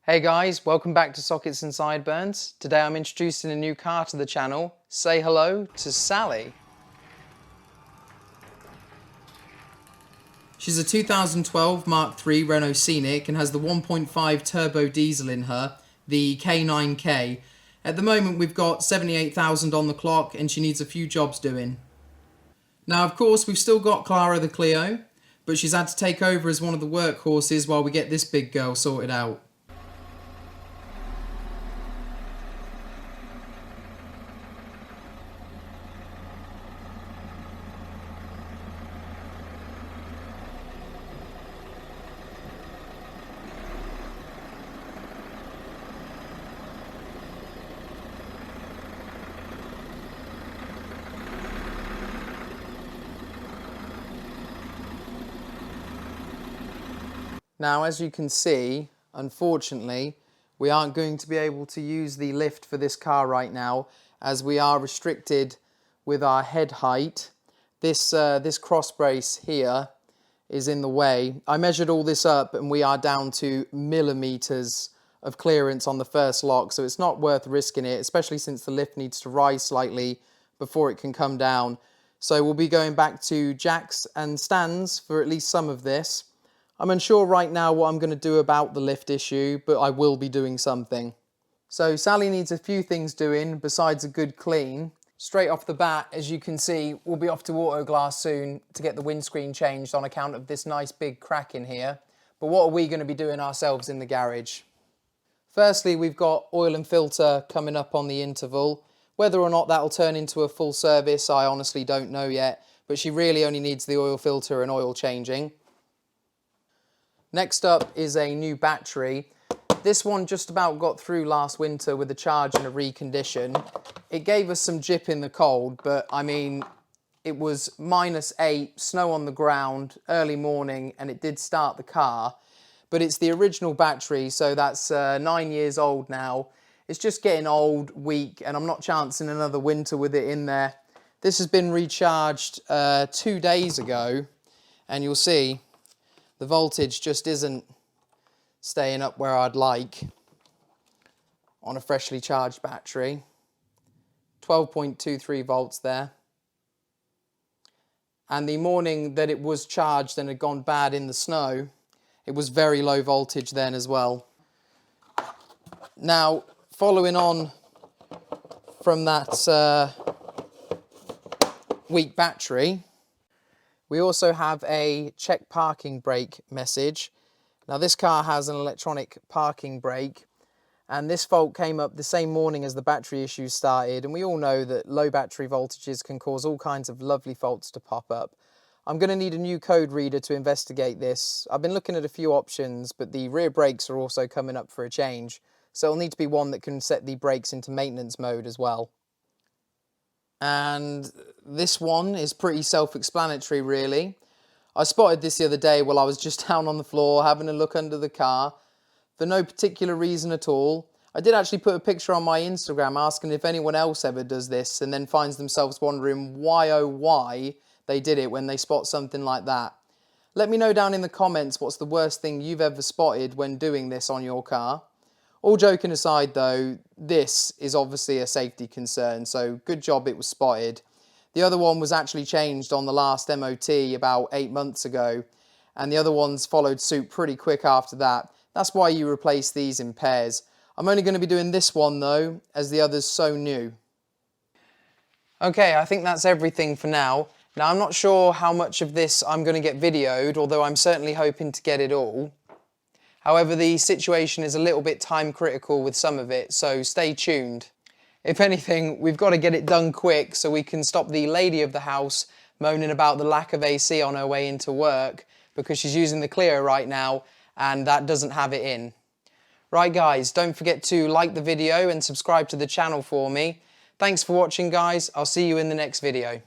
Hey guys, welcome back to Sockets and Sideburns. Today I'm introducing a new car to the channel. Say hello to Sally. She's a 2012 Mark III Renault Scenic and has the 1.5 turbo diesel in her, the K9K. At the moment we've got 78,000 on the clock and she needs a few jobs doing. Now of course we've still got Clara the Clio, but she's had to take over as one of the workhorses while we get this big girl sorted out. Now, as you can see, unfortunately, we aren't going to be able to use the lift for this car right now, as we are restricted with our head height. This cross brace here is in the way. I measured all this up and we are down to millimeters of clearance on the first lock, so it's not worth risking it, especially since the lift needs to rise slightly before it can come down. So we'll be going back to jacks and stands for at least some of this. I'm unsure right now what I'm going to do about the lift issue, but I will be doing something. So Sally needs a few things doing besides a good clean. Straight off the bat, as you can see, we'll be off to Autoglass soon to get the windscreen changed on account of this nice big crack in here. But what are we going to be doing ourselves in the garage? Firstly, we've got oil and filter coming up on the interval. Whether or not that'll turn into a full service, I honestly don't know yet, but she really only needs the oil filter and oil changing. Next up is a new battery. This one just about got through last winter with a charge and a recondition. It gave us some jip in the cold, but I mean, it was -8, snow on the ground, early morning, and it did start the car. But it's the original battery, so that's 9 years old now. It's just getting old, weak, and I'm not chancing another winter with it in there. This has been recharged 2 days ago, and you'll see the voltage just isn't staying up where I'd like on a freshly charged battery. 12.23 volts there. And the morning that it was charged and had gone bad in the snow, it was very low voltage then as well. Now, following on from that weak battery, we also have a check parking brake message. Now this car has an electronic parking brake, and this fault came up the same morning as the battery issue started, and we all know that low battery voltages can cause all kinds of lovely faults to pop up. I'm going to need a new code reader to investigate this. I've been looking at a few options, but the rear brakes are also coming up for a change, so it'll need to be one that can set the brakes into maintenance mode as well. And this one is pretty self-explanatory really. I spotted this the other day while I was just down on the floor having a look under the car for no particular reason at all. I did actually put a picture on my Instagram asking if anyone else ever does this and then finds themselves wondering why oh why they did it when they spot something like that. Let me know down in the comments what's the worst thing you've ever spotted when doing this on your car. All joking aside though, this is obviously a safety concern, so good job it was spotted. The other one was actually changed on the last MOT about 8 months ago, and the other ones followed suit pretty quick after that. That's why you replace these in pairs. I'm only going to be doing this one though, as the other's so new. Okay, I think that's everything for now. Now I'm not sure how much of this I'm going to get videoed, although I'm certainly hoping to get it all. However, the situation is a little bit time critical with some of it, so stay tuned. If anything, we've got to get it done quick so we can stop the lady of the house moaning about the lack of AC on her way into work because she's using the Clio right now and that doesn't have it in. Right guys, don't forget to like the video and subscribe to the channel for me. Thanks for watching guys, I'll see you in the next video.